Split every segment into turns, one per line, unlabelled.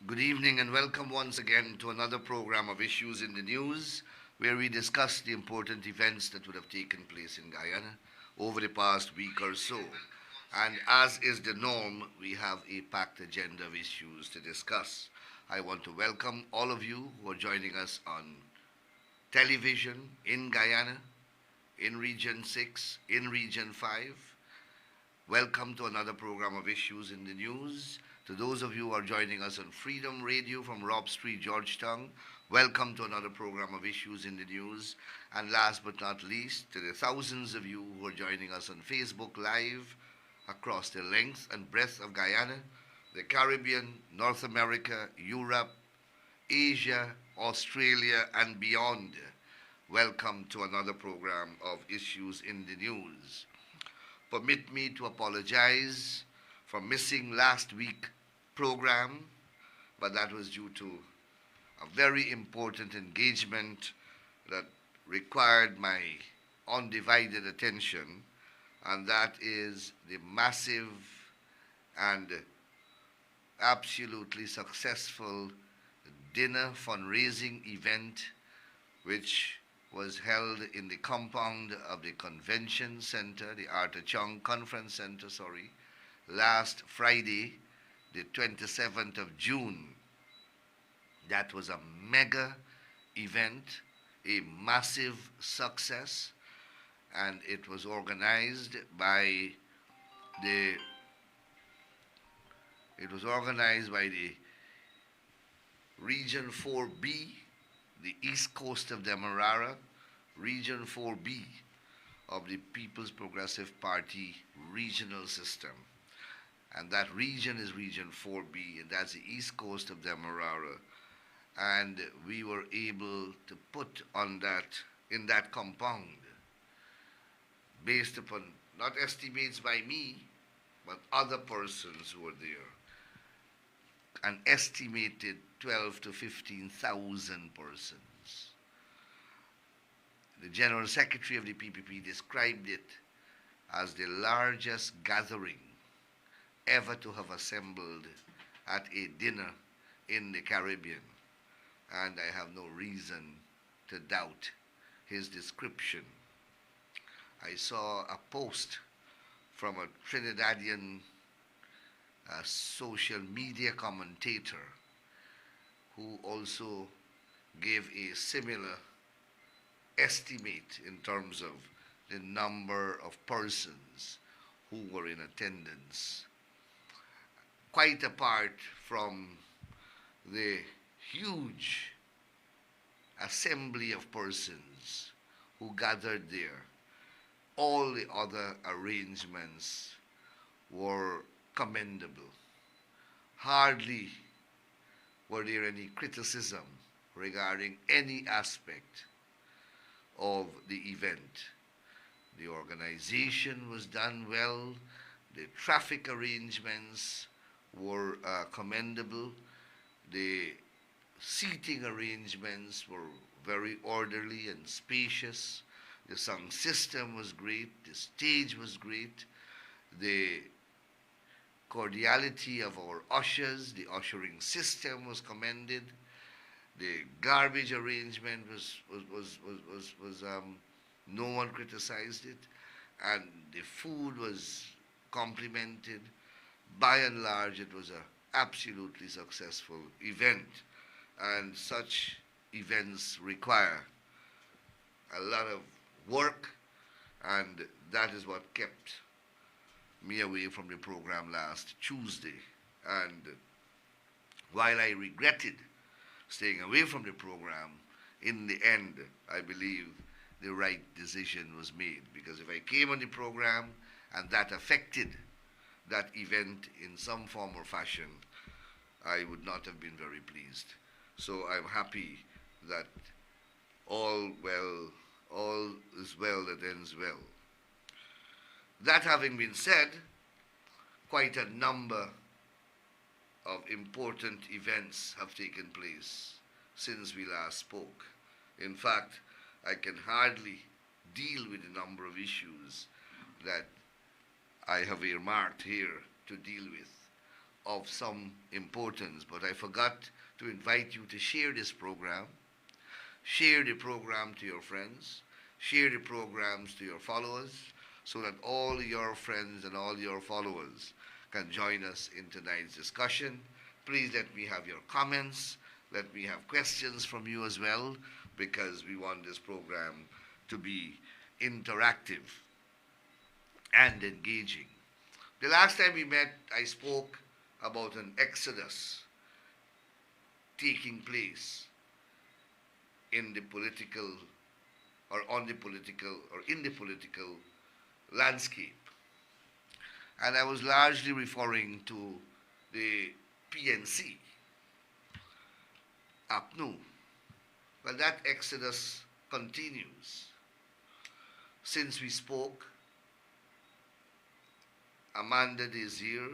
Good evening and welcome once again to another program of Issues in the News, where we discuss the important events that would have taken place in Guyana over the past week or so. And as is the norm, we have a packed agenda of issues to discuss. I want to welcome all of you who are joining us on television in Guyana, in Region 6, in Region 5. Welcome to another program of Issues in the News. To those of you who are joining us on Freedom Radio from Rob Street, Georgetown, welcome to another program of Issues in the News. And last but not least, to the thousands of you who are joining us on Facebook Live across the length and breadth of Guyana, the Caribbean, North America, Europe, Asia, Australia, and beyond. Welcome to another program of Issues in the News. Permit me to apologize for missing last week's program, but that was due to a very important engagement that required my undivided attention, and that is the massive and absolutely successful dinner fundraising event which was held in the compound of the convention center, the Arthur Chung Conference Center, last Friday, the 27th of June. That was a mega event, a massive success, and it was organized by the Region 4B, the East Coast of Demerara, Region 4B of the People's Progressive Party regional system. And that region is Region 4B, and that's the East Coast of Demerara. And we were able to put on that, in that compound, based upon not estimates by me, but other persons who were there, an estimated 12 to 15,000 persons. The General Secretary of the PPP described it as the largest gathering ever to have assembled at a dinner in the Caribbean. And I have no reason to doubt his description. I saw a post from a Trinidadian social media commentator who also gave a similar estimate in terms of the number of persons who were in attendance. Quite apart from the huge assembly of persons who gathered there, all the other arrangements were commendable. Hardly were there any criticism regarding any aspect of the event. The organization was done well, the traffic arrangements were commendable, the seating arrangements were very orderly and spacious, the sound system was great, the stage was great, the cordiality of our ushers, the ushering system was commended, the garbage arrangement was no one criticized it, and the food was complimented. By and large, it was an absolutely successful event, and such events require a lot of work, and that is what kept me away from the program last Tuesday. And while I regretted staying away from the program, in the end, I believe the right decision was made, because if I came on the program and that affected that event in some form or fashion, I would not have been very pleased. So I'm happy that all is well that ends well. That having been said, quite a number of important events have taken place since we last spoke. In fact, I can hardly deal with the number of issues that I have earmarked here to deal with. of some importance, but I forgot to invite you to share this program. Share the program to your friends. Share the programs to your followers so that all your friends and all your followers can join us in tonight's discussion. Please let me have your comments. Let me have questions from you as well, because we want this program to be interactive and engaging. The last time we met, I spoke about an exodus taking place in the political or on the political or in the political landscape. And I was largely referring to the PNC, APNU. Well, that exodus continues. Since we spoke, Amanda Desir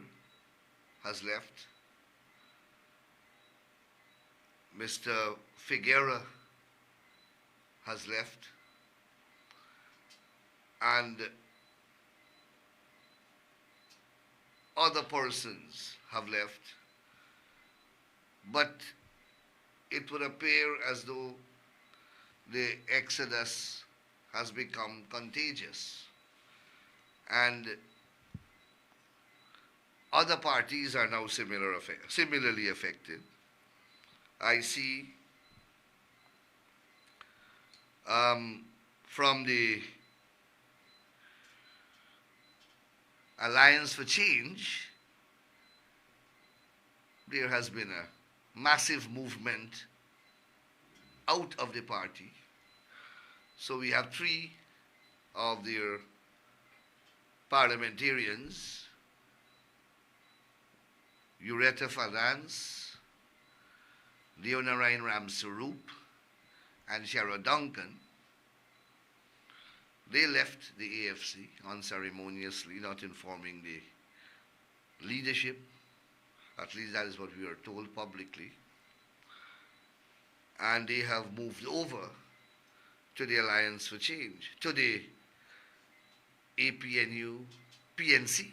has left. Mr. Figuera has left. And other persons have left. But it would appear as though the exodus has become contagious. And other parties are now similarly affected. I see from the Alliance for Change, there has been a massive movement out of the party. So we have three of their parliamentarians, Ureta Fernandes, Leonarine Ramsaroop, and Shara Duncan. They left the AFC unceremoniously, not informing the leadership. At least that is what we are told publicly. And they have moved over to the Alliance for Change, to the APNU, PNC.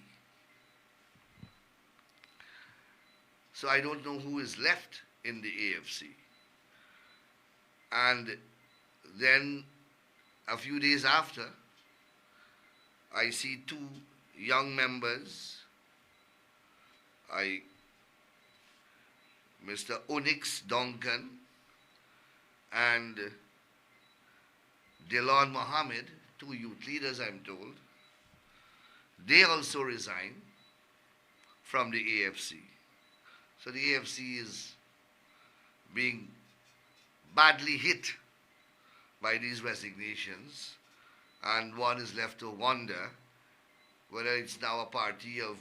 So I don't know who is left in the AFC. And then a few days after, I see two young members, Mr. Onyx Duncan and Delon Mohammed, two youth leaders I'm told. They also resign from the AFC. So the AFC is being badly hit by these resignations, and one is left to wonder whether it's now a party of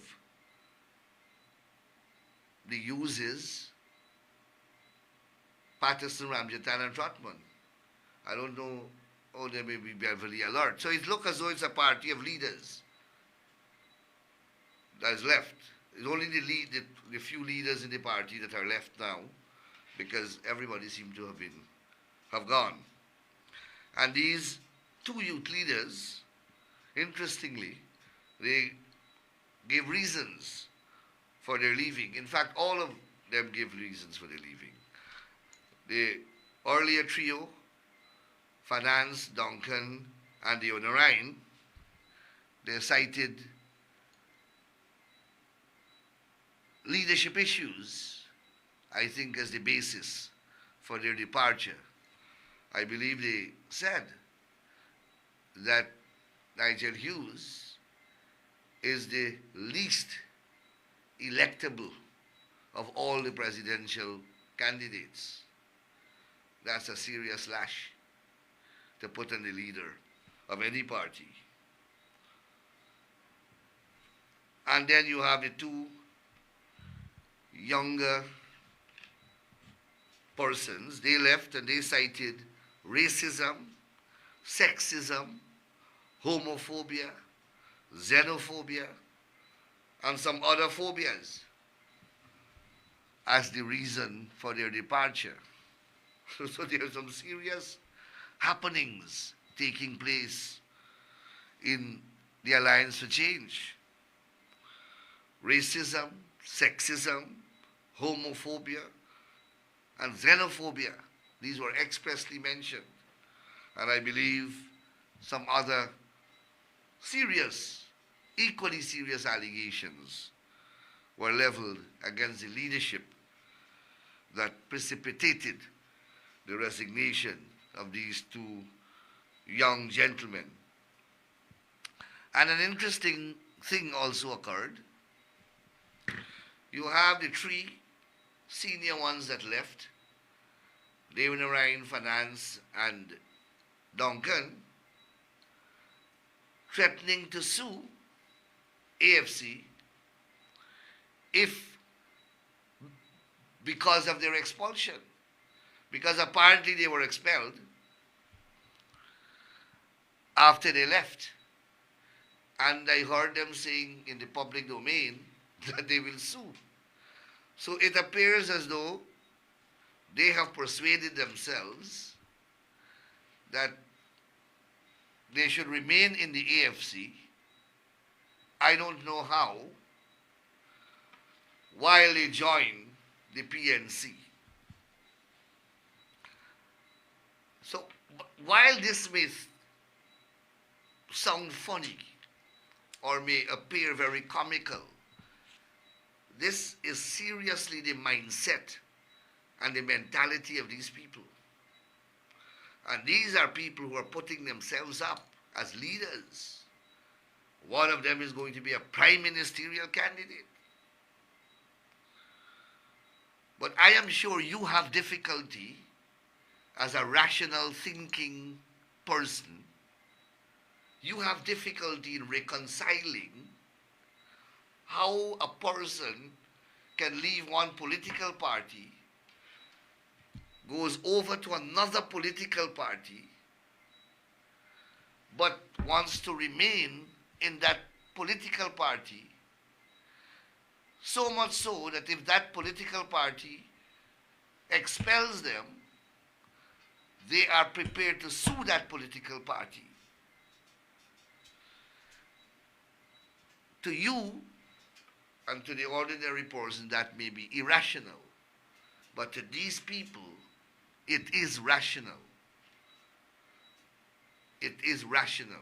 the uses Patterson, Ramjatan, and Trotman. I don't know, or they may be Beverly Alert. So it looks as though it's a party of leaders that is left. It's only the few leaders in the party that are left now, because everybody seems to have gone. And these two youth leaders, interestingly, they gave reasons for their leaving. In fact, all of them gave reasons for their leaving. The earlier trio, Fernandes, Duncan, and the Leonarine, they cited leadership issues, I think, as the basis for their departure. I believe they said that Nigel Hughes is the least electable of all the presidential candidates. That's a serious slash to put on the leader of any party. And then you have the two younger persons. They left and they cited racism, sexism, homophobia, xenophobia, and some other phobias as the reason for their departure. So there are some serious happenings taking place in the Alliance for Change. Racism, sexism, homophobia, and xenophobia. These were expressly mentioned. And I believe some other serious, equally serious allegations were leveled against the leadership that precipitated the resignation of these two young gentlemen. And an interesting thing also occurred. You have the three senior ones that left, David Narayan, Finance, and Duncan, threatening to sue AFC if because of their expulsion. Because apparently they were expelled after they left. And I heard them saying in the public domain that they will sue. So it appears as though they have persuaded themselves that they should remain in the AFC. I don't know how, while they join the PNC. So while this may sound funny or may appear very comical, this is seriously the mindset and the mentality of these people. And these are people who are putting themselves up as leaders. One of them is going to be a prime ministerial candidate. But I am sure you have difficulty as a rational thinking person. You have difficulty in reconciling how a person can leave one political party, goes over to another political party, but wants to remain in that political party, so much so that if that political party expels them, they are prepared to sue that political party. To you and to the ordinary person, that may be irrational. But to these people, it is rational. It is rational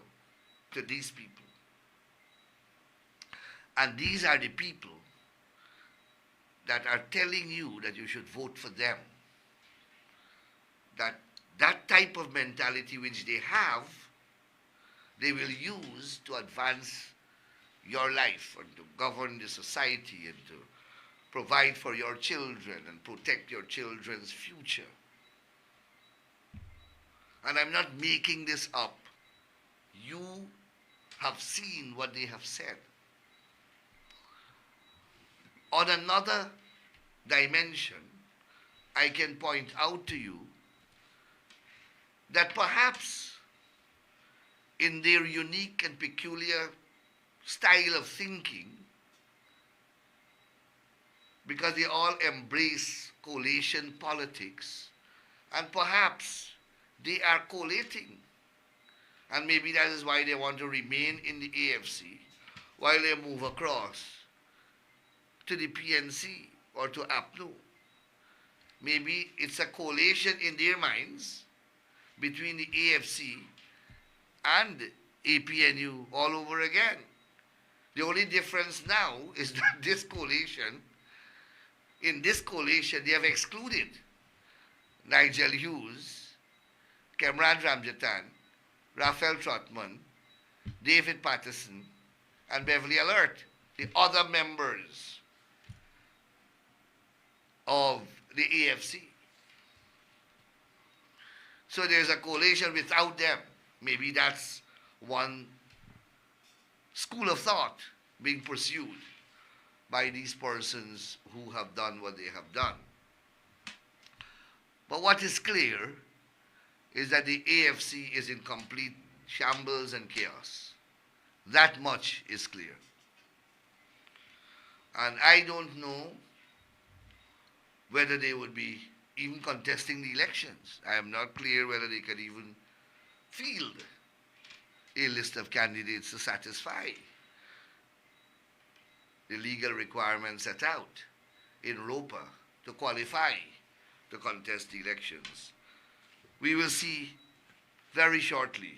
to these people. And these are the people that are telling you that you should vote for them. That type of mentality which they have, they will use to advance your life and to govern the society and to provide for your children and protect your children's future. And I'm not making this up. You have seen what they have said. On another dimension, I can point out to you that perhaps in their unique and peculiar style of thinking, because they all embrace coalition politics, and perhaps they are collating, and maybe that is why they want to remain in the AFC while they move across to the PNC or to APNU. Maybe it's a coalition in their minds between the AFC and APNU all over again. The only difference now is that in this coalition, they have excluded Nigel Hughes, Kemran Ramjatan, Raphael Trotman, David Patterson, and Beverly Alert, the other members of the AFC. So there's a coalition without them. Maybe that's one school of thought being pursued by these persons who have done what they have done. But what is clear is that the AFC is in complete shambles and chaos. That much is clear. And I don't know whether they would be even contesting the elections. I am not clear whether they can even field a list of candidates to satisfy the legal requirements set out in ROPA to qualify to contest the elections. We will see very shortly,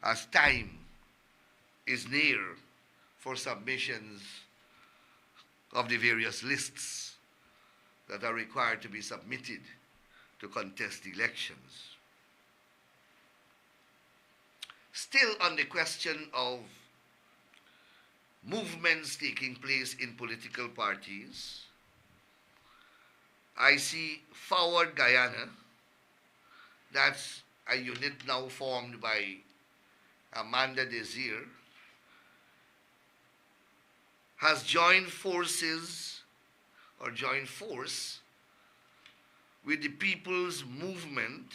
as time is near for submissions of the various lists that are required to be submitted to contest the elections. Still on the question of movements taking place in political parties, I see Forward Guyana, that's a unit now formed by Amanda Desir, has joined forces or joined force with the People's Movement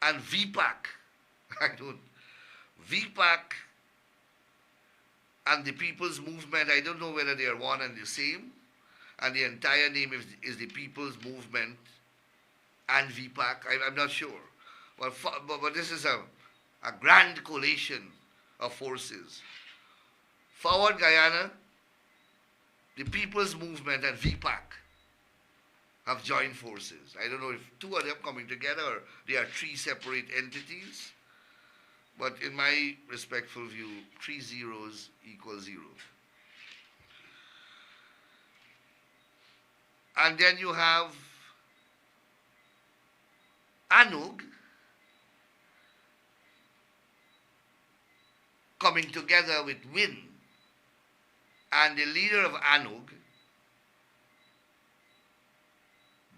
and VPAC. VPAC and the People's Movement, I don't know whether they are one and the same, and the entire name is the People's Movement and VPAC. I'm not sure. But this is a grand coalition of forces. Forward Guyana, the People's Movement and VPAC have joined forces. I don't know if two of them coming together or they are three separate entities. But in my respectful view, 3 zeros equals 0. And then you have ANUG coming together with WIN. And the leader of ANUG,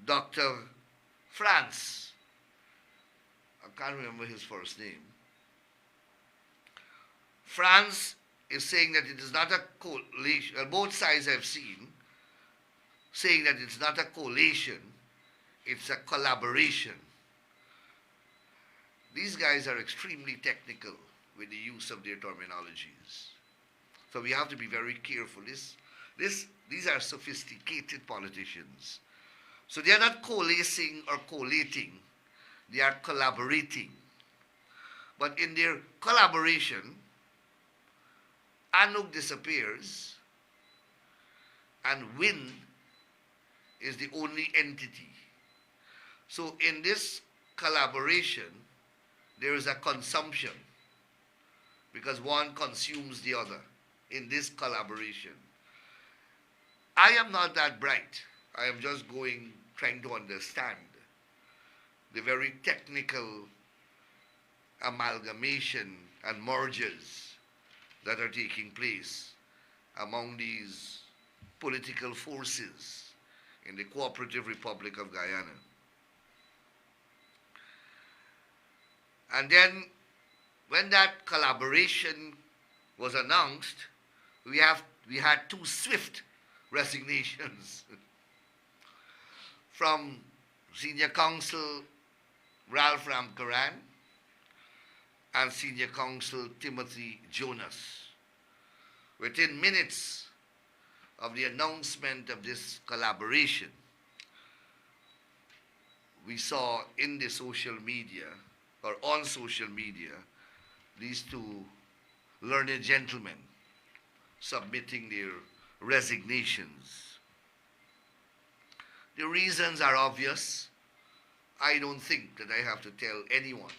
Dr. France, I can't remember his first name. France is saying that it is not a coalition. Both sides I've seen saying that it's not a coalition, it's a collaboration. These guys are extremely technical with the use of their terminologies. So we have to be very careful. These are sophisticated politicians. So they are not coalescing or collating, they are collaborating. But in their collaboration, ANUG disappears and WIN is the only entity. So in this collaboration, there is a consumption because one consumes the other in this collaboration. I am not that bright. I am just trying to understand the very technical amalgamation and mergers that are taking place among these political forces in the Cooperative Republic of Guyana. And then when that collaboration was announced, we had two swift resignations from Senior Counsel Ralph Ramkaran and Senior Counsel Timothy Jonas. Within minutes of the announcement of this collaboration, we saw in the social media, or on social media, these two learned gentlemen submitting their resignations. The reasons are obvious. I don't think that I have to tell anyone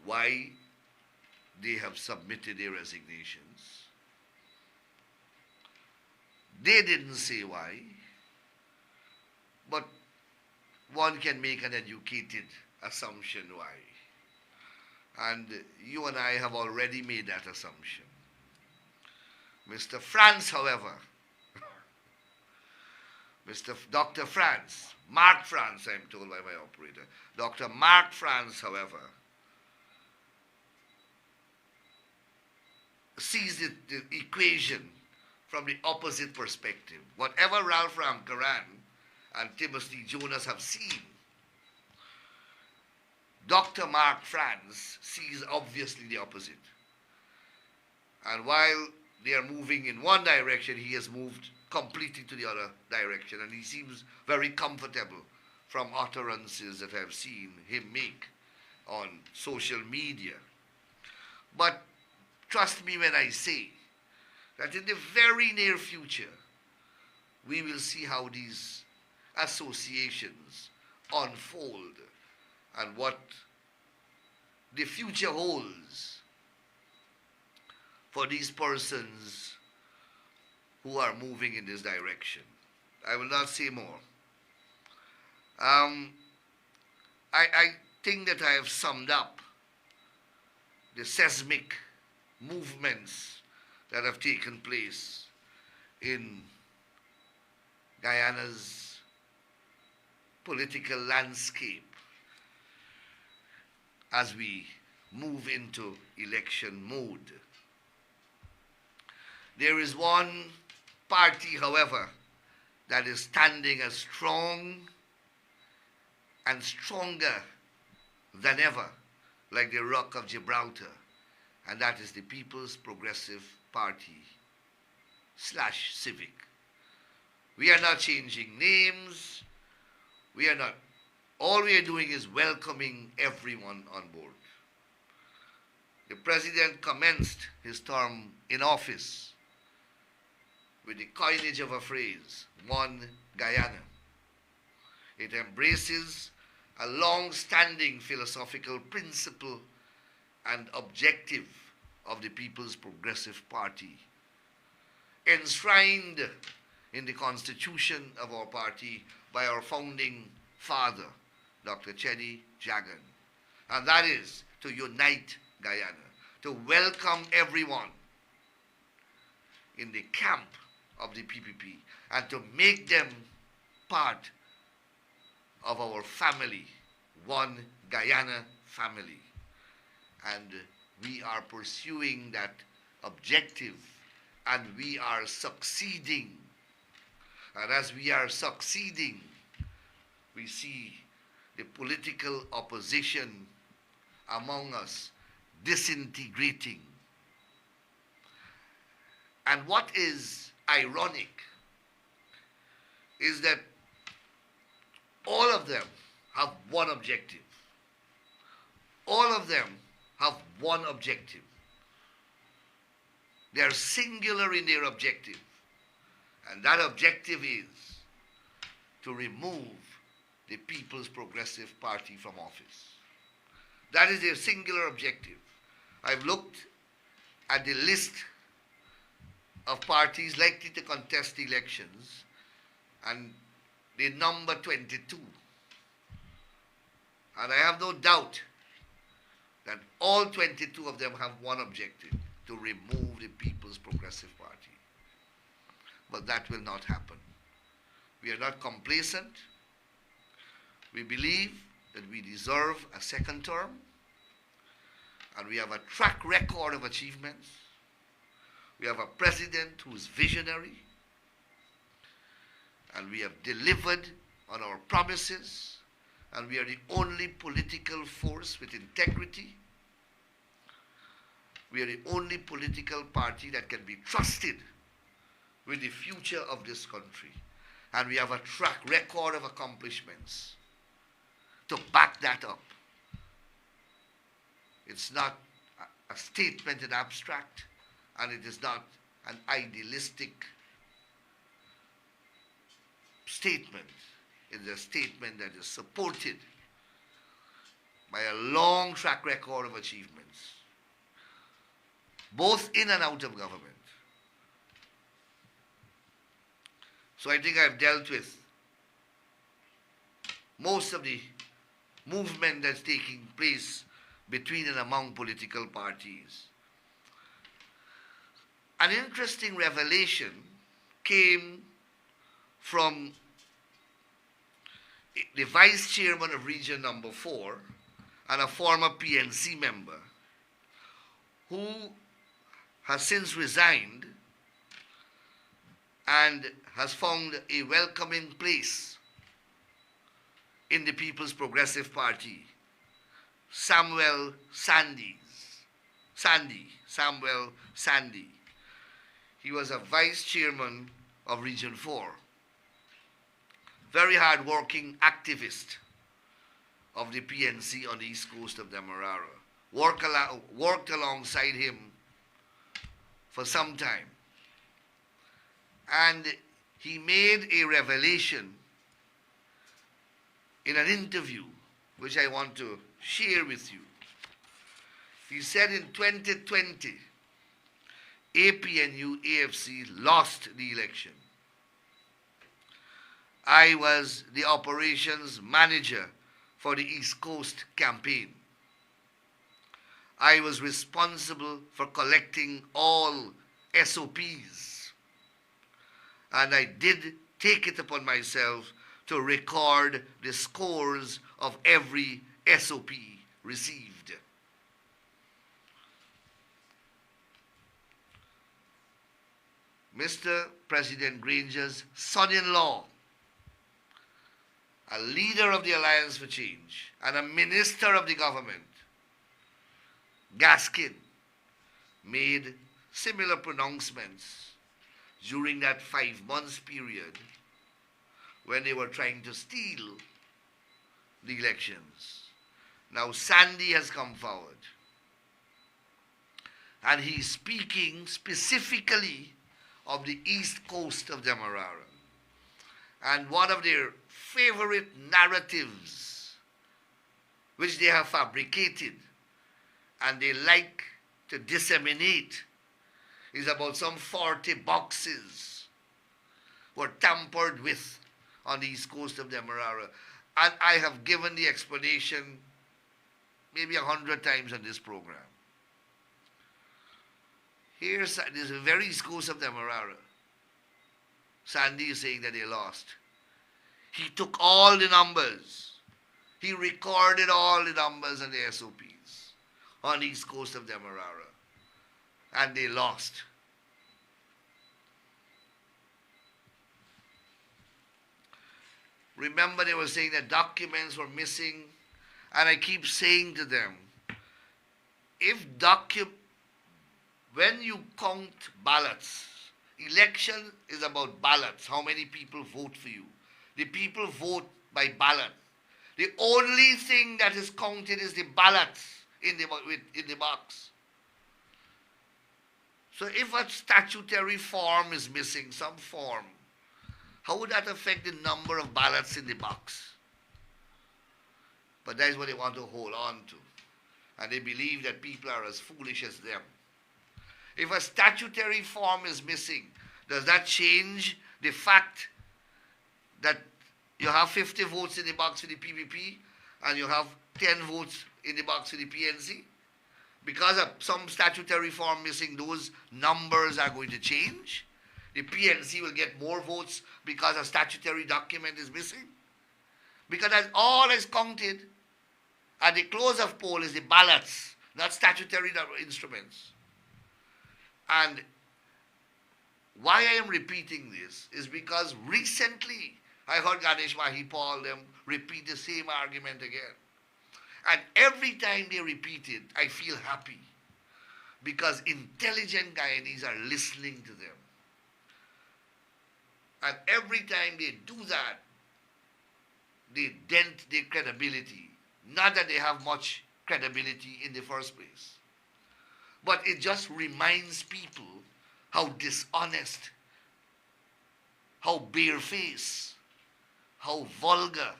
why they have submitted their resignations. They didn't say why, but one can make an educated assumption why. And you and I have already made that assumption. Mr. France, however, Dr. France, Mark France, I'm told by my operator, Dr. Mark France, however, sees the equation from the opposite perspective. Whatever Ralph Ramkaran and Timothy Jonas have seen, Dr. Mark France sees obviously the opposite. And while they are moving in one direction, he has moved completely to the other direction. And he seems very comfortable from utterances that I've seen him make on social media. But trust me when I say that in the very near future, we will see how these associations unfold and what the future holds for these persons who are moving in this direction. I will not say more. I think that I have summed up the seismic movements that have taken place in Guyana's political landscape as we move into election mode. There is one party, however, that is standing as strong and stronger than ever, like the Rock of Gibraltar, and that is the People's Progressive Party / Civic. We are not changing names. All we are doing is welcoming everyone on board. The president commenced his term in office with the coinage of a phrase, One Guyana. It embraces a long-standing philosophical principle and objective of the People's Progressive Party, enshrined in the constitution of our party by our founding father, Dr. Chedi Jagan. And that is to unite Guyana, to welcome everyone in the camp of the PPP and to make them part of our family, One Guyana family. And we are pursuing that objective and we are succeeding. And as we are succeeding, we see the political opposition among us disintegrating. And what is ironic is that all of them have one objective. All of them have one objective. They are singular in their objective. And that objective is to remove the People's Progressive Party from office. That is their singular objective. I've looked at the list of parties likely to contest elections, and they number 22. And I have no doubt that all 22 of them have one objective, to remove the People's Progressive Party. But that will not happen. We are not complacent. We believe that we deserve a second term, and we have a track record of achievements. We have a president who is visionary, and we have delivered on our promises, and we are the only political force with integrity. We are the only political party that can be trusted with the future of this country. And we have a track record of accomplishments to back that up. It's not a statement in abstract, and it is not an idealistic statement. It is a statement that is supported by a long track record of achievements, both in and out of government. So I think I've dealt with most of the movement that's taking place between and among political parties. An interesting revelation came from the vice chairman of region number 4 and a former PNC member who has since resigned and has found a welcoming place in the People's Progressive Party, Samuel Sandy. He was a vice chairman of Region 4. Very hard-working activist of the PNC on the east coast of Demerara. Worked alongside him for some time. And he made a revelation in an interview which I want to share with you. He said in 2020, APNU AFC lost the election. I was the operations manager for the East Coast campaign. I was responsible for collecting all SOPs. And I did take it upon myself to record the scores of every SOP received. Mr. President Granger's son-in-law, a leader of the Alliance for Change and a minister of the government, Gaskin, made similar pronouncements during that 5 months period when they were trying to steal the elections. Now Sandy has come forward and he's speaking specifically of the east coast of Demerara. And one of their favorite narratives which they have fabricated and they like to disseminate is about some 40 boxes were tampered with on the east coast of Demerara. And I have given the explanation maybe 100 times on this program. Here's the very east coast of Demerara. Sandy is saying that they lost. He took all the numbers. He recorded all the numbers and the SOPs on the east coast of Demerara. And they lost. Remember, they were saying that documents were missing. And I keep saying to them, when you count ballots, election is about ballots, how many people vote for you. The people vote by ballot. The only thing that is counted is the ballots in the box. So if a statutory form is missing, some form, how would that affect the number of ballots in the box? But that is what they want to hold on to. And they believe that people are as foolish as them. If a statutory form is missing, does that change the fact that you have 50 votes in the box for the PPP and you have 10 votes in the box for the PNC? Because of some statutory form missing, those numbers are going to change. The PNC will get more votes because a statutory document is missing. Because that's all is counted at the close of poll is the ballots, not statutory instruments. And why I am repeating this is because recently I heard Ganesh Mahipal them repeat the same argument again. And every time they repeat it, I feel happy because intelligent Guyanese are listening to them. And every time they do that, they dent their credibility. Not that they have much credibility in the first place, but it just reminds people how dishonest, how barefaced, how vulgar,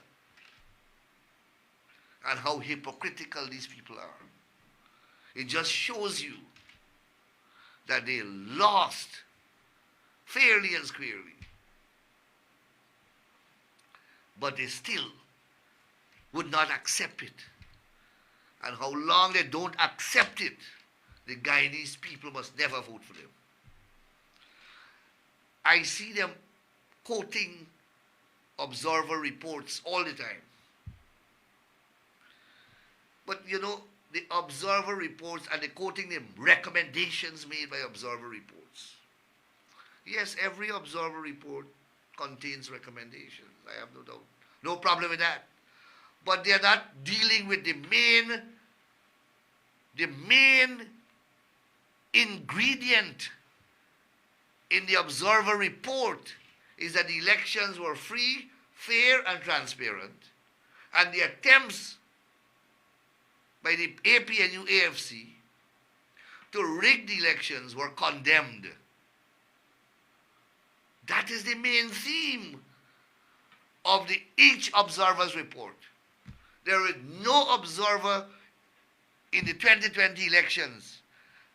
and how hypocritical these people are. It just shows you that they lost fairly and squarely. But they still would not accept it. And how long they don't accept it, the Guyanese people must never vote for them. I see them quoting observer reports all the time. But you know, the observer reports, and they're quoting the recommendations made by observer reports. Yes, every observer report contains recommendations. I have no doubt. No problem with that. But they're not dealing with the main ingredient in the observer report is that the elections were free, fair, and transparent. And the attempts by the APNU AFC to rig the elections were condemned. That is the main theme of each observer's report. There is no observer in the 2020 elections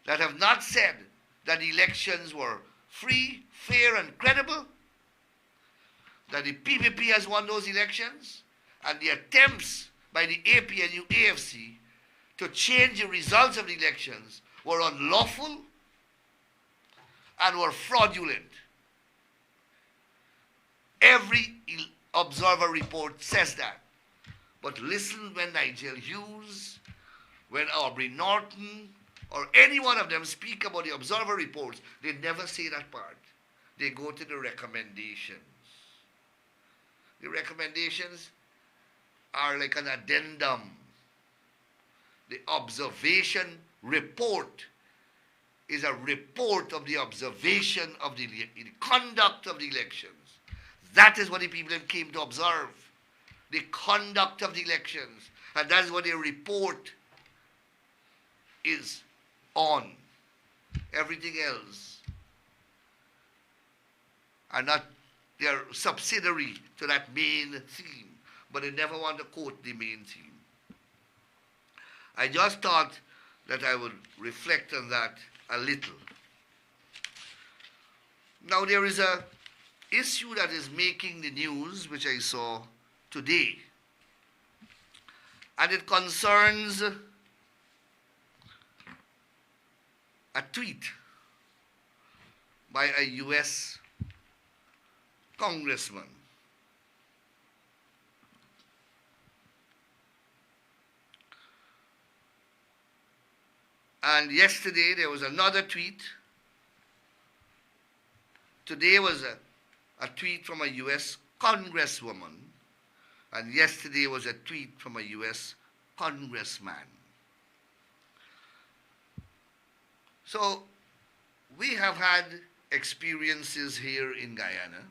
that have not said that the elections were free, fair, and credible, that the PPP has won those elections, and the attempts by the APNU AFC to change the results of the elections were unlawful and were fraudulent. Every observer report says that. But listen when Nigel Hughes, when Aubrey Norton, or any one of them speak about the observer reports, they never say that part. They go to the recommendations. The recommendations are like an addendum. The observation report is a report of the observation of the conduct of the elections. That is what the people came to observe. The conduct of the elections. And that is what their report is on. Everything else are not, they are subsidiary to that main theme, but they never want to quote the main theme. I just thought that I would reflect on that a little. Now there is a issue that is making the news, which I saw today, and it concerns a tweet by a U.S. congressman. And yesterday there was another tweet. Today was a tweet from a U.S. congresswoman. And yesterday was a tweet from a U.S. congressman. So we have had experiences here in Guyana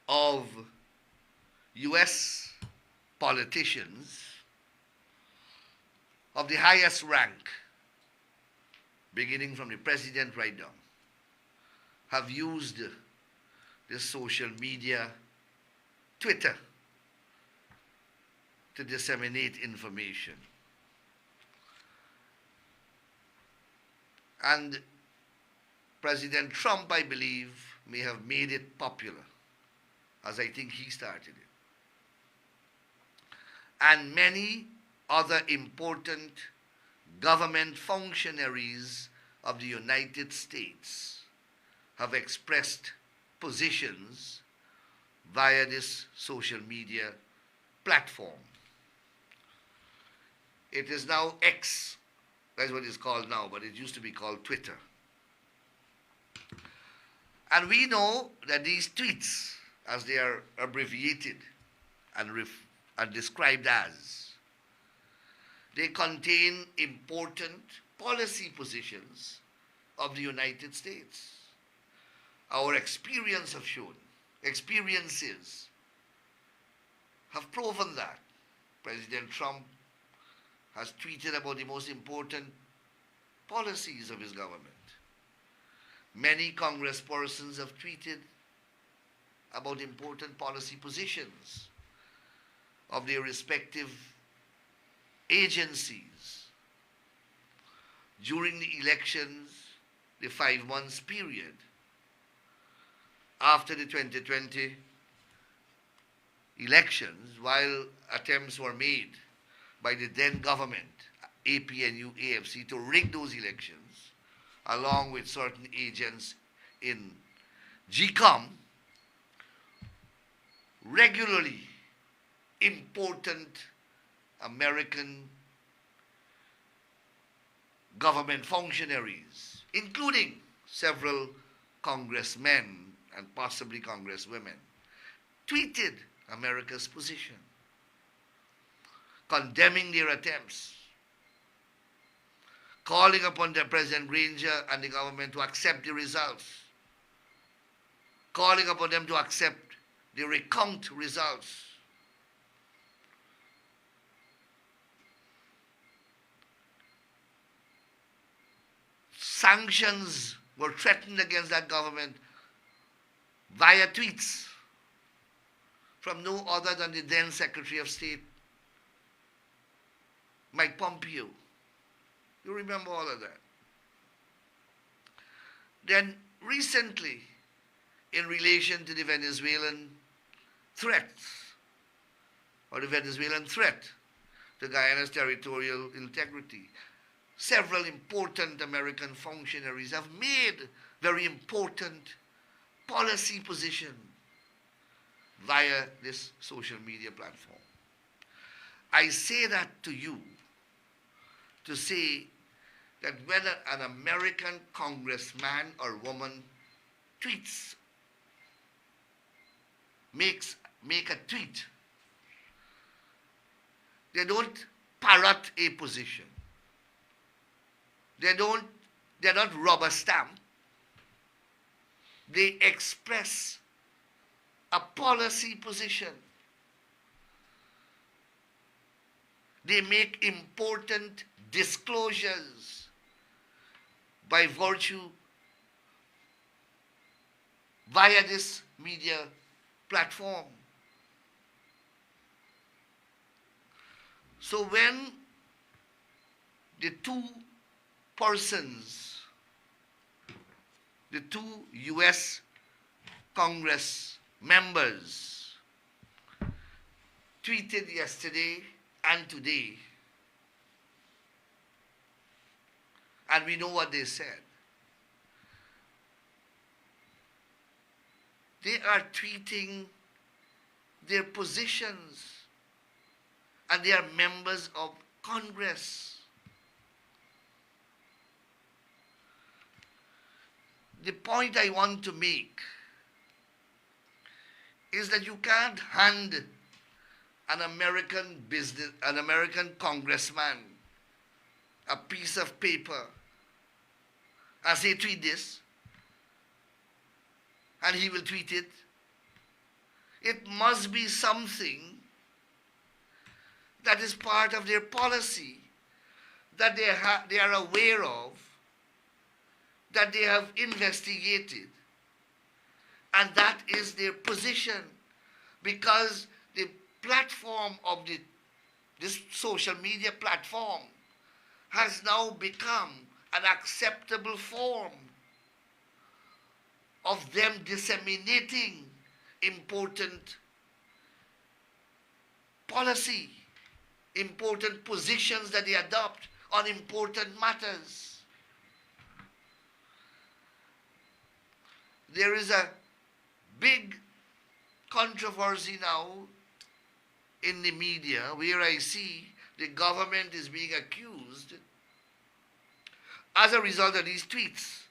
of U.S. politicians of the highest rank, beginning from the president right down, have used this social media, Twitter, to disseminate information. And President Trump, I believe, may have made it popular, as I think he started it. And many other important government functionaries of the United States have expressed positions via this social media platform. It is now X, that's what it's called now, but it used to be called Twitter. And we know that these tweets, as they are abbreviated and described as, they contain important policy positions of the United States. Our experiences have proven that. President Trump has tweeted about the most important policies of his government. Many congresspersons have tweeted about important policy positions of their respective agencies. During the elections, the 5 months period, after the 2020 elections, while attempts were made by the then government, APNU AFC, to rig those elections, along with certain agents in GCOM, regularly important American government functionaries, including several congressmen and possibly congresswomen, tweeted America's position, condemning their attempts, calling upon the President Granger and the government to accept the results, calling upon them to accept the recount results. Sanctions were threatened against that government via tweets from no other than the then Secretary of State, Mike Pompeo. You remember all of that. Then recently, in relation to the Venezuelan threats, or the Venezuelan threat to Guyana's territorial integrity, several important American functionaries have made very important policy position via this social media platform. I say that to you to say that whether an American congressman or woman tweets, make a tweet, they don't parrot a position. They're not rubber stamp. They express a policy position. They make important disclosures by virtue via this media platform. So when the two persons, the two US Congress members tweeted yesterday and today, and we know what they said. They are tweeting their positions, and they are members of Congress. The point I want to make is that you can't hand an American congressman a piece of paper and say, tweet this, and he will tweet it. It must be something that is part of their policy, that they are aware of, that they have investigated, and that is their position, because the platform of this social media platform has now become an acceptable form of them disseminating important policy, important positions that they adopt on important matters. There is a big controversy now in the media where I see the government is being accused as a result of these tweets.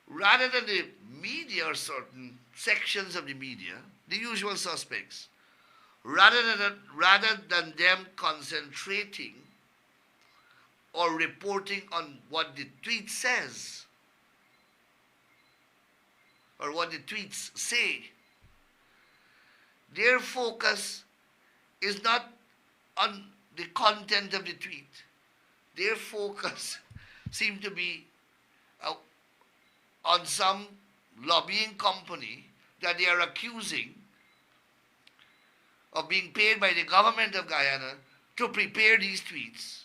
Rather than the media or certain sections of the media, the usual suspects, rather than them concentrating or reporting on what the tweet says or what the tweets say, their focus is not on the content of the tweet. Their focus seems to be on some lobbying company that they are accusing of being paid by the government of Guyana to prepare these tweets.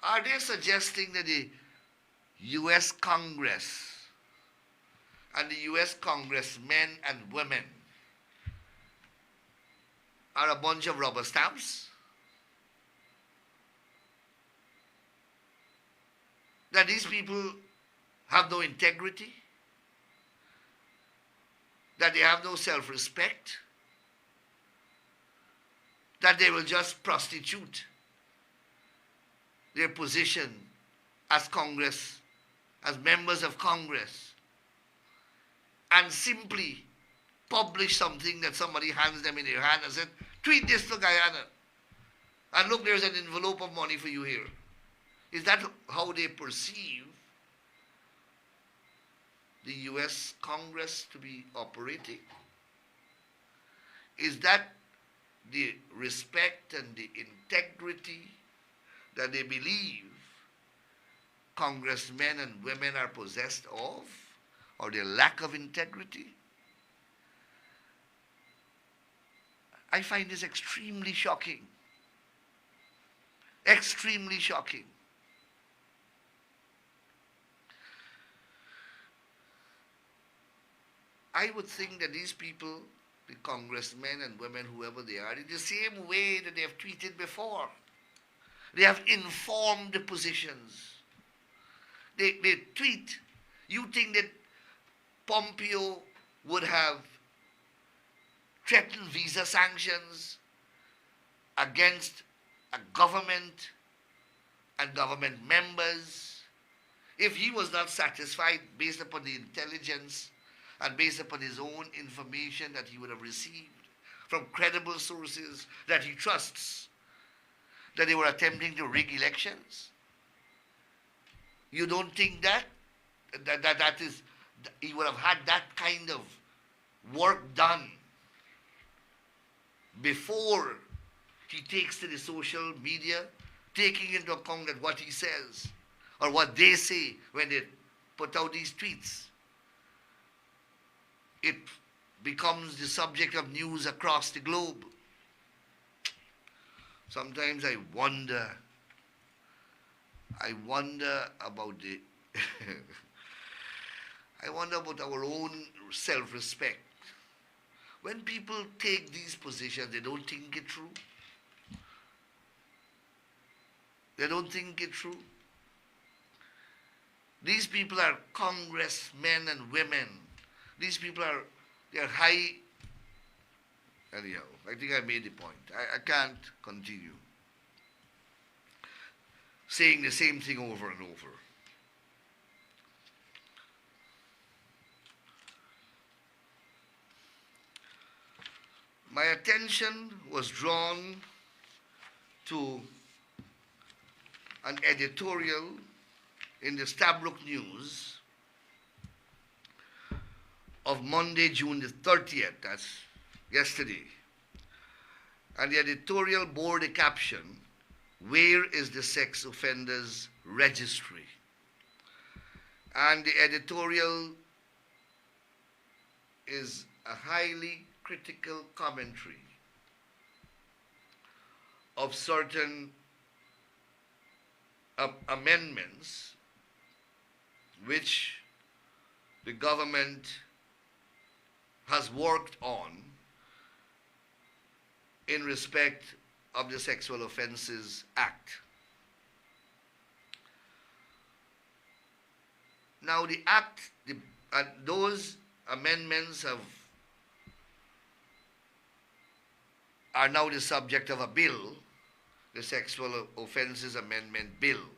Are they suggesting that the US Congress and the US congressmen and women are a bunch of rubber stamps? That these people have no integrity? That they have no self-respect? That they will just prostitute their position as Congress, as members of Congress, and simply publish something that somebody hands them in their hand and said, tweet this to Guyana, and look, there's an envelope of money for you here. Is that how they perceive the US Congress to be operating? Is that the respect and the integrity that they believe congressmen and women are possessed of? or their lack of integrity. I find this extremely shocking. Extremely shocking. I would think that these people, the congressmen and women, whoever they are, in the same way that they have tweeted before, they have informed the positions. They tweet. You think that Pompeo would have threatened visa sanctions against a government and government members if he was not satisfied based upon the intelligence and based upon his own information that he would have received from credible sources that he trusts, that they were attempting to rig elections? You don't think that he would have had that kind of work done before he takes to the social media, taking into account that what he says or what they say when they put out these tweets, it becomes the subject of news across the globe. Sometimes I wonder about the I wonder about our own self-respect. When people take these positions, they don't think it through. They don't think it through. These people are congressmen and women. These people they're high. Anyhow, I think I made the point. I can't continue saying the same thing over and over. My attention was drawn to an editorial in the Stabrook News of Monday, June the 30th, that's yesterday. And the editorial bore the caption, "Where is the Sex Offenders Registry?" And the editorial is a highly critical commentary of certain amendments which the government has worked on in respect of the Sexual Offences Act. Now the act, those amendments are now the subject of a bill, the Sexual Offences Amendment Bill,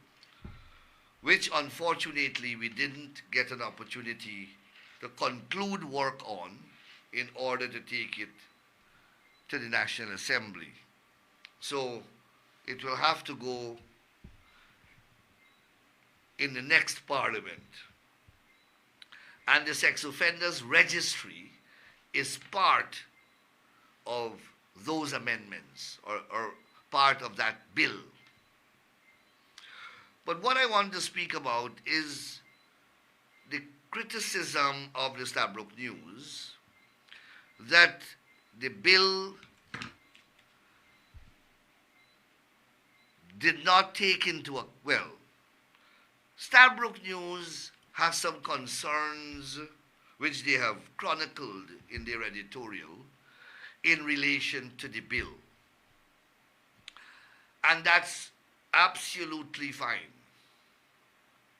which unfortunately we didn't get an opportunity to conclude work on in order to take it to the National Assembly. So it will have to go in the next Parliament. And the Sex Offenders Registry is part of those amendments or part of that bill. But what I want to speak about is the criticism of the Stabrook News that the bill did not take into Stabrook News has some concerns which they have chronicled in their editorial in relation to the bill. And that's absolutely fine.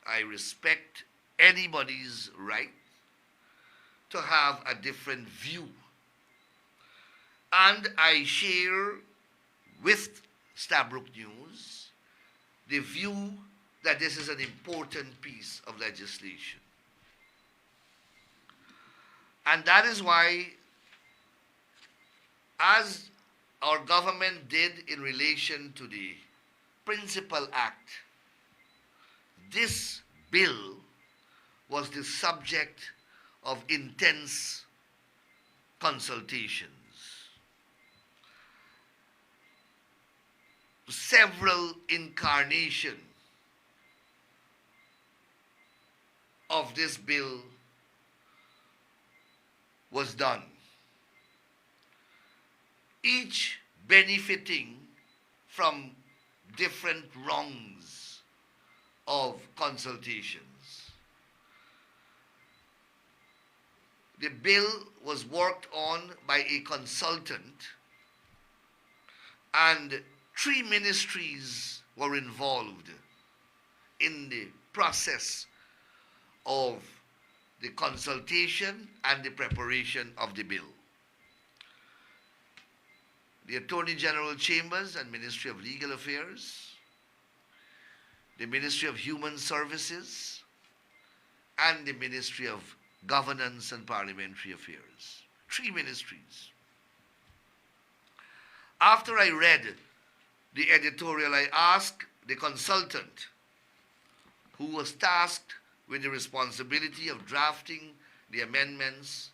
I respect anybody's right to have a different view. And I share with Stabrook News the view that this is an important piece of legislation. And that is why, as our government did in relation to the Principal Act, this bill was the subject of intense consultations. Several incarnations of this bill was done, each benefiting from different rungs of consultations. The bill was worked on by a consultant, and 3 ministries were involved in the process of the consultation and the preparation of the bill. The Attorney General Chambers and Ministry of Legal Affairs, the Ministry of Human Services, and the Ministry of Governance and Parliamentary Affairs. 3 ministries. After I read the editorial, I asked the consultant, who was tasked with the responsibility of drafting the amendments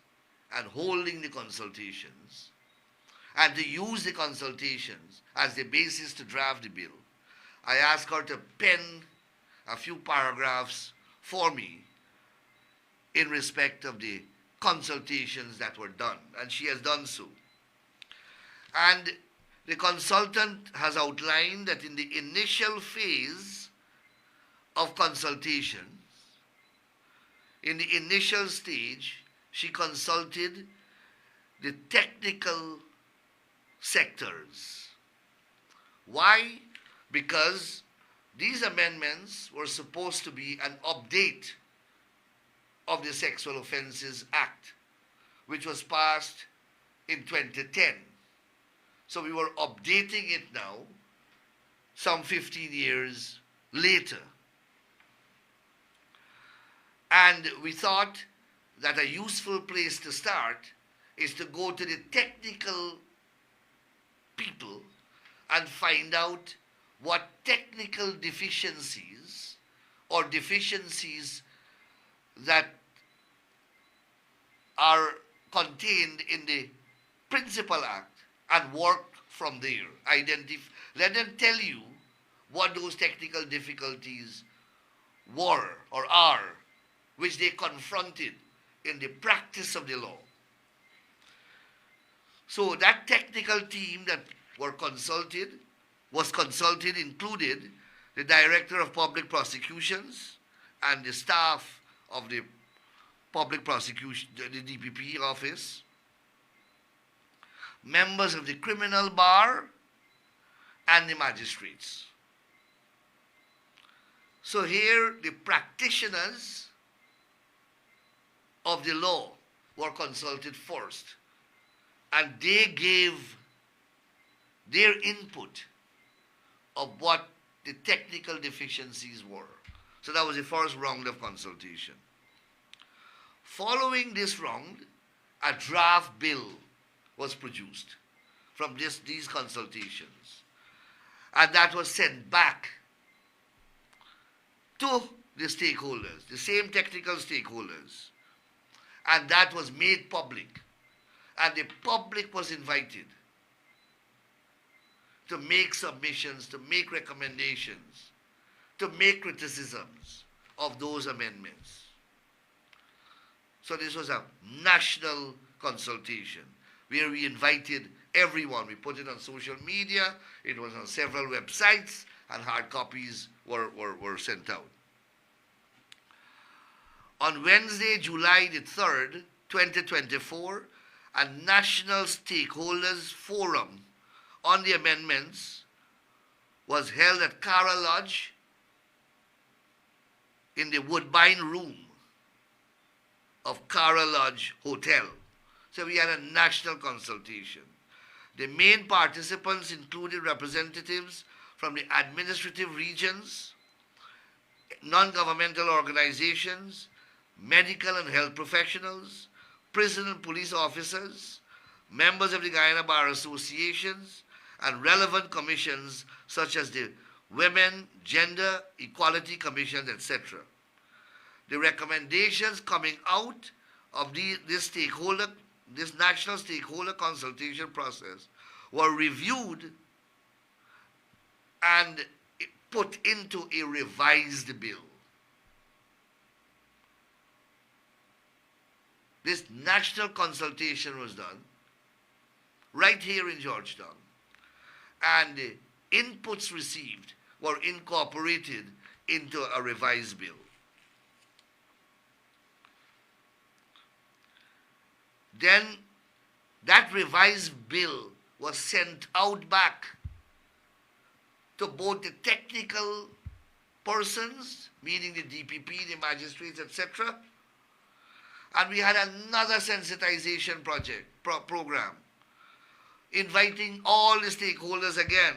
and holding the consultations, and to use the consultations as the basis to draft the bill. I asked her to pen a few paragraphs for me in respect of the consultations that were done, and she has done so. And the consultant has outlined that in the initial phase of consultation, in the initial stage, she consulted the technical sectors. Why? Because these amendments were supposed to be an update of the Sexual Offences Act, which was passed in 2010. So we were updating it now, some 15 years later. And we thought that a useful place to start is to go to the technical people and find out what technical deficiencies or deficiencies that are contained in the Principal Act and work from there. Let them tell you what those technical difficulties were or are, which they confronted in the practice of the law. So that technical team that was consulted included the Director of Public Prosecutions and the staff of the Public Prosecution, the DPP office, members of the criminal bar, and the magistrates. So here the practitioners of the law were consulted first, and they gave their input of what the technical deficiencies were. So that was the first round of consultation. Following this round, a draft bill was produced from these consultations, and that was sent back to the stakeholders, the same technical stakeholders, and that was made public, and the public was invited to make submissions, to make recommendations, to make criticisms of those amendments. So this was a national consultation where we invited everyone. We put it on social media, it was on several websites, and hard copies were sent out. On Wednesday, July the 3rd, 2024, a national stakeholders forum on the amendments was held at Cara Lodge in the Woodbine Room of Cara Lodge Hotel. So we had a national consultation. The main participants included representatives from the administrative regions, non-governmental organizations, medical and health professionals, prison and police officers, members of the Guyana Bar Associations, and relevant commissions such as the Women, Gender, Equality Commission, etc. The recommendations coming out of this national stakeholder consultation process were reviewed and put into a revised bill. This national consultation was done right here in Georgetown, and the inputs received were incorporated into a revised bill. Then that revised bill was sent out back to both the technical persons, meaning the DPP, the magistrates, etc., and we had another sensitization program, inviting all the stakeholders again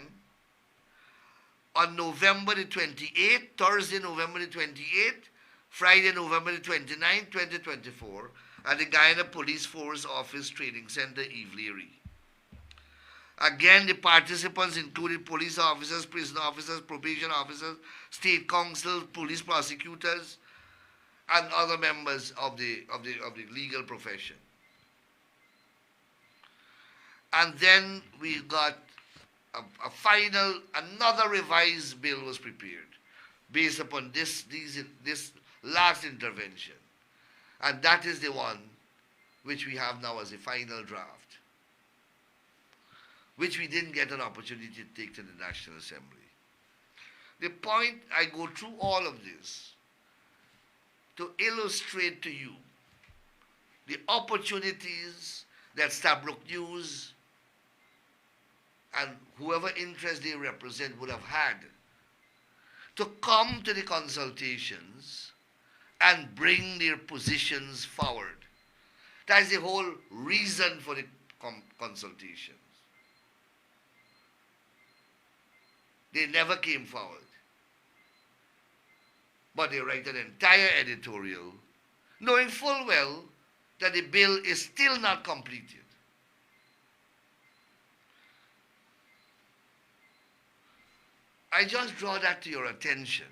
on November the 28th, Thursday, November the 28th, Friday, November the 29th, 2024, at the Guyana Police Force Office Training Center, Ivleary. Again, the participants included police officers, prison officers, probation officers, state council, police prosecutors, and other members of the legal profession. And then we got another revised bill was prepared based upon this last intervention. And that is the one which we have now as a final draft, which we didn't get an opportunity to take to the National Assembly. The point, I go through all of this to illustrate to you the opportunities that Stabrook News and whoever interest they represent would have had to come to the consultations and bring their positions forward. That is the whole reason for the consultations. They never came forward. But they write an entire editorial knowing full well that the bill is still not completed. I just draw that to your attention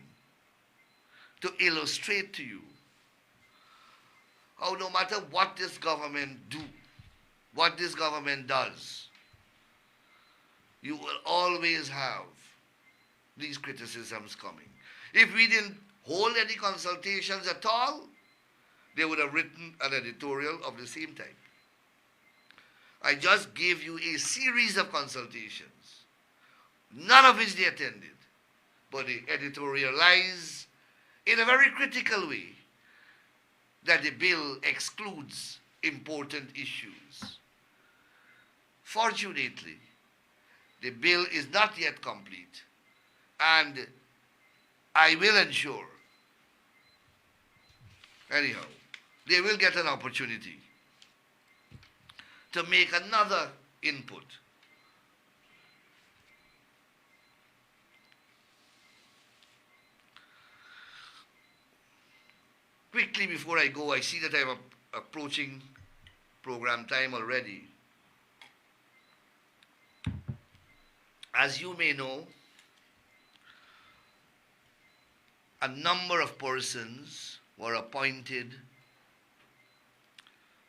to illustrate to you how no matter what this government what this government does, you will always have these criticisms coming. If we didn't hold any consultations at all, they would have written an editorial of the same type. I just gave you a series of consultations, none of which they attended, but they editorialized in a very critical way that the bill excludes important issues. Fortunately, the bill is not yet complete, and I will ensure, anyhow, they will get an opportunity to make another input. Quickly before I go, I see that I'm approaching program time already. As you may know, a number of persons were appointed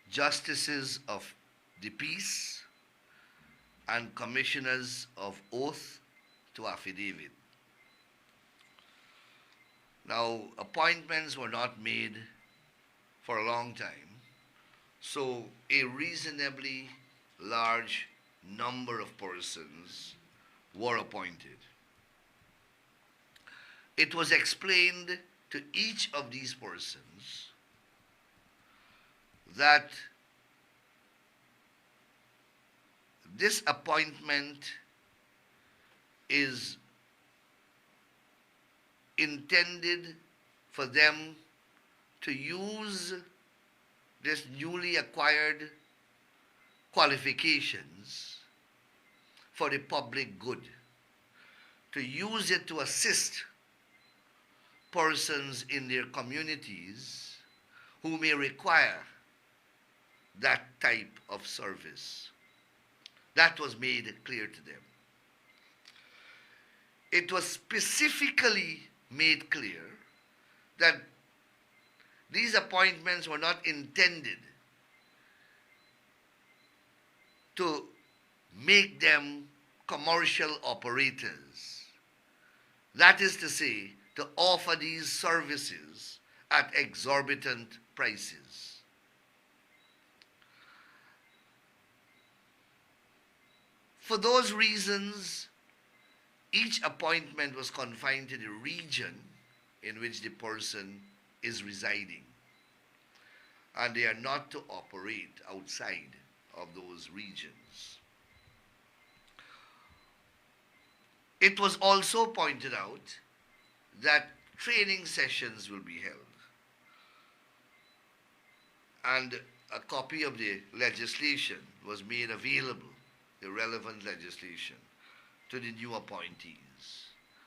justices of the peace and commissioners of oath to affidavit. Now, appointments were not made for a long time, so a reasonably large number of persons were appointed. It was explained to each of these persons that this appointment is intended for them to use this newly acquired qualifications for the public good, to use it to assist persons in their communities who may require that type of service. That was made clear to them. It was specifically made clear that these appointments were not intended to make them commercial operators. That is to say, to offer these services at exorbitant prices. For those reasons, each appointment was confined to the region in which the person is residing, and they are not to operate outside of those regions. It was also pointed out that training sessions will be held, and a copy of the legislation was made available, the relevant legislation, to the new appointees,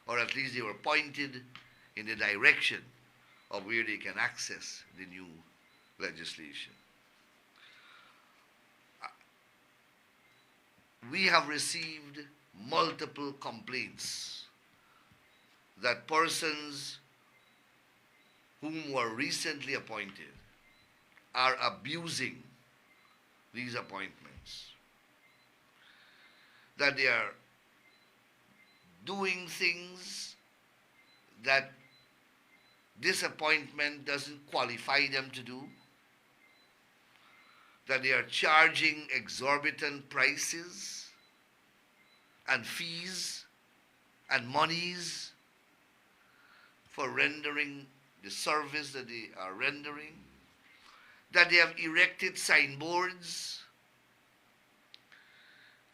or at least they were pointed in the direction of where they can access the new legislation. We have received multiple complaints that persons whom were recently appointed are abusing these appointments, that they are doing things that this appointment doesn't qualify them to do, that they are charging exorbitant prices and fees and monies for rendering the service that they are rendering, that they have erected signboards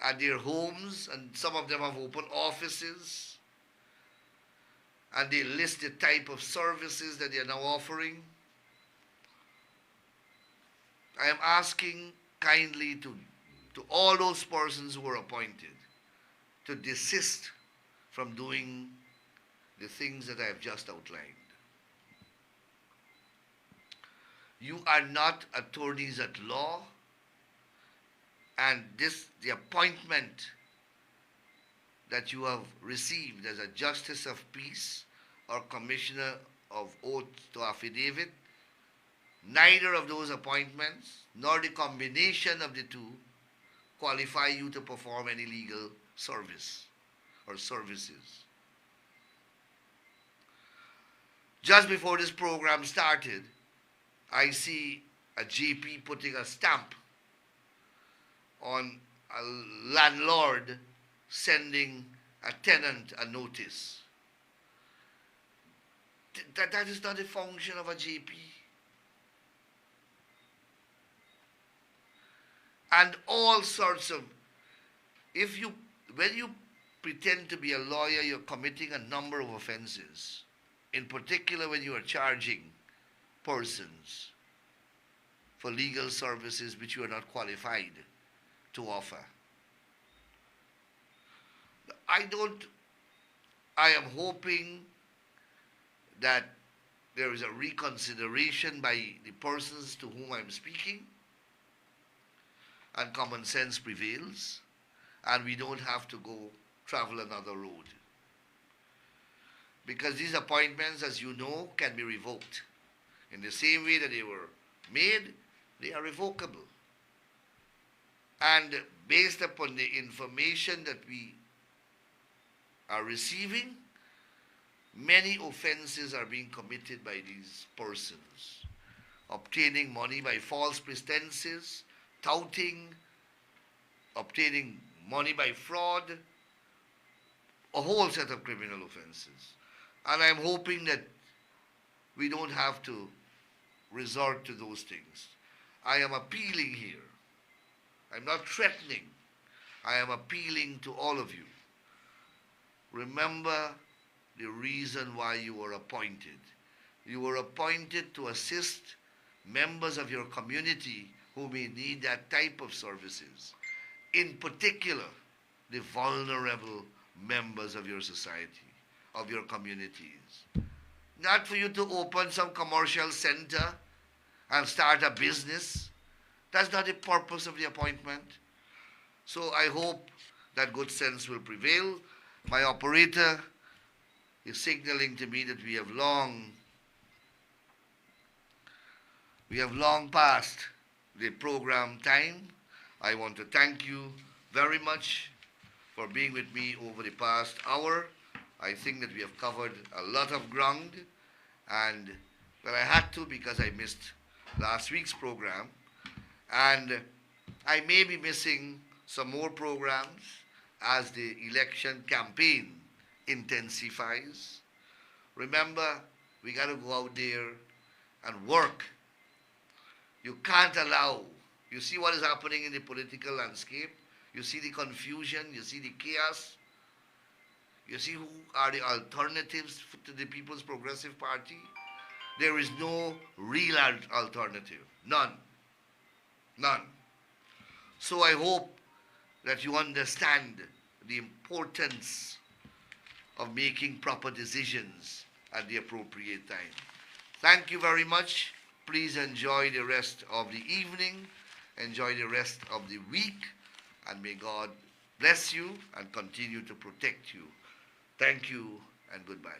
at their homes, and some of them have open offices, and they list the type of services that they are now offering. I am asking kindly to all those persons who are appointed to desist from doing the things that I have just outlined. You are not attorneys at law, and the appointment that you have received as a justice of peace or commissioner of oath to affidavit, neither of those appointments nor the combination of the two qualify you to perform any legal service or services. Just before this program started, I see a JP putting a stamp on a landlord sending a tenant a notice. That is not a function of a JP. And all sorts of, when you pretend to be a lawyer, you're committing a number of offenses. In particular, when you are charging persons for legal services which you are not qualified to offer. I am hoping that there is a reconsideration by the persons to whom I'm speaking, and common sense prevails, and we don't have to go travel another road. Because these appointments, as you know, can be revoked. In the same way that they were made, they are revocable. And based upon the information that we are receiving, many offenses are being committed by these persons. Obtaining money by false pretenses, touting, obtaining money by fraud, a whole set of criminal offenses. And I'm hoping that we don't have to resort to those things. I am appealing here. I'm not threatening. I am appealing to all of you. Remember the reason why you were appointed. You were appointed to assist members of your community who may need that type of services. In particular, the vulnerable members of your society, of your communities. Not for you to open some commercial center and start a business. That's not the purpose of the appointment. So I hope that good sense will prevail. My operator is signaling to me that we have long passed the program time. I want to thank you very much for being with me over the past hour. I think that we have covered a lot of ground, and well, I had to because I missed last week's program, and I may be missing some more programs, as the election campaign intensifies. Remember, we got to go out there and work. You can't allow. You see what is happening in the political landscape? You see the confusion, you see the chaos, you see who are the alternatives to the People's Progressive Party? There is no real alternative. None. None. So I hope that you understand the importance of making proper decisions at the appropriate time. Thank you very much. Please enjoy the rest of the evening, enjoy the rest of the week, and may God bless you and continue to protect you. Thank you and goodbye.